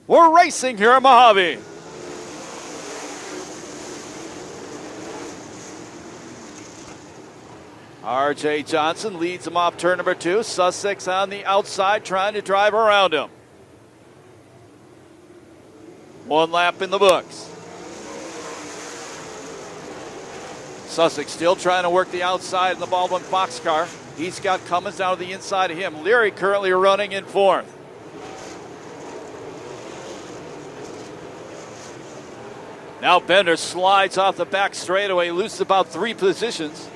We're racing here at Mohave. R.J. Johnson leads him off turn number 2. Sussex on the outside trying to drive around him. 1 lap in the books. Sussex still trying to work the outside in the Baldwin boxcar. He's got Cummins down to the inside of him. Leary currently running in 4th. Now Bender slides off the back straightaway, loses about 3 positions.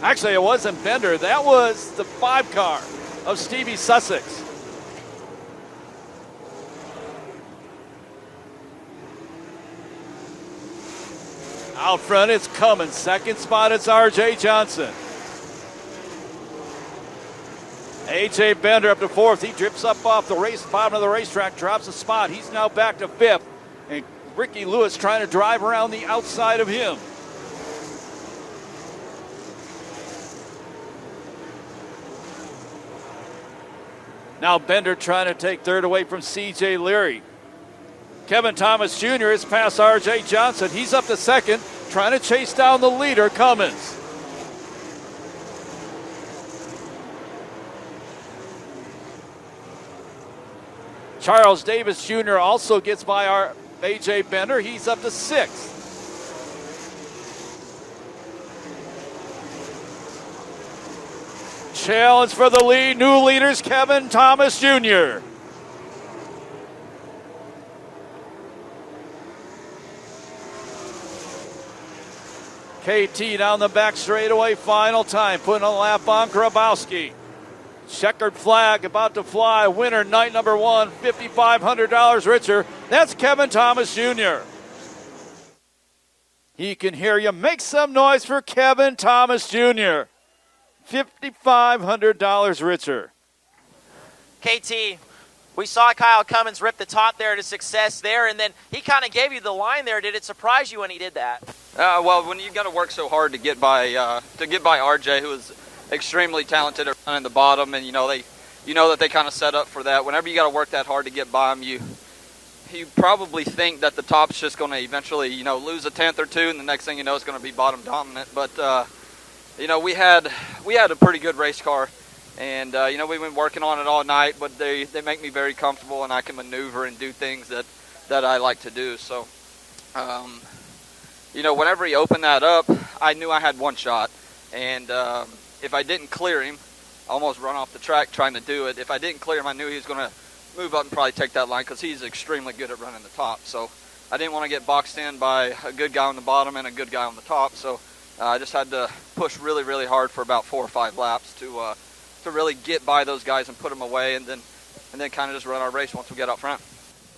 Actually, it wasn't Bender. That was the 5 car of Stevie Sussex. Out front, it's Cummins. Second spot, it's R.J. Johnson. A.J. Bender up to 4th. He drips up off the bottom of the racetrack, drops a spot. He's now back to 5th. And Ricky Lewis trying to drive around the outside of him. Now Bender trying to take 3rd away from C.J. Leary. Kevin Thomas Jr. is past R.J. Johnson. He's up to 2nd, trying to chase down the leader, Cummins. Charles Davis Jr. also gets by A.J. Bender. He's up to 6th. Challenge for the lead. New leaders, Kevin Thomas Jr. KT down the back straightaway, final time, putting a lap on Grabowski. Checkered flag about to fly. Winner, night number 1, $5,500 richer. That's Kevin Thomas Jr. He can hear you. Make some noise for Kevin Thomas Jr. $5,500 richer. KT, we saw Kyle Cummins rip the top there to success there, and then he kind of gave you the line there. Did it surprise you when he did that? Well, when you got to work so hard to get by RJ, who is extremely talented at running the bottom, and you know that they kind of set up for that. Whenever you got to work that hard to get by him, you probably think that the top's just going to eventually lose a 10th or 2, and the next thing you know it's going to be bottom dominant. But we had a pretty good race car, and we've been working on it all night. But they make me very comfortable, and I can maneuver and do things that I like to do. So. Whenever he opened that up, I knew I had 1 shot. And if I didn't clear him, I almost run off the track trying to do it. If I didn't clear him, I knew he was going to move up and probably take that line because he's extremely good at running the top. So I didn't want to get boxed in by a good guy on the bottom and a good guy on the top. So I just had to push really, really hard for about 4 or 5 laps to really get by those guys and put them away, and then kind of just run our race once we get out front.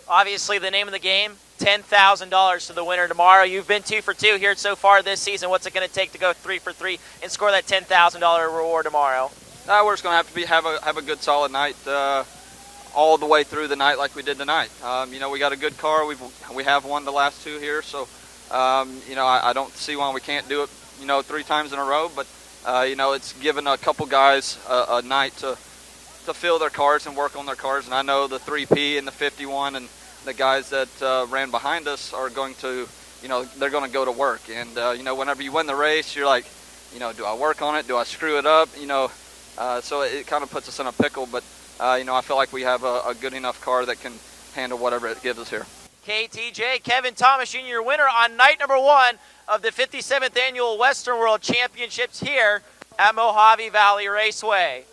Obviously, the name of the game, $10,000 to the winner tomorrow. You've been 2 for 2 here so far this season. What's it going to take to go 3 for 3 and score that $10,000 reward tomorrow? We're just going to have to have a good solid night all the way through the night like we did tonight. We got a good car. We have won the last 2 here, so I don't see why we can't do it 3 times in a row. But it's given a couple guys a night to fill their cars and work on their cars, and I know the 3P and the 51 and the guys that ran behind us are going to, they're going to go to work. And, whenever you win the race, you're like, do I work on it? Do I screw it up? So it kind of puts us in a pickle. But, I feel like we have a good enough car that can handle whatever it gives us here. KTJ, Kevin Thomas Jr., winner on night number 1 of the 57th Annual Western World Championships here at Mohave Valley Raceway.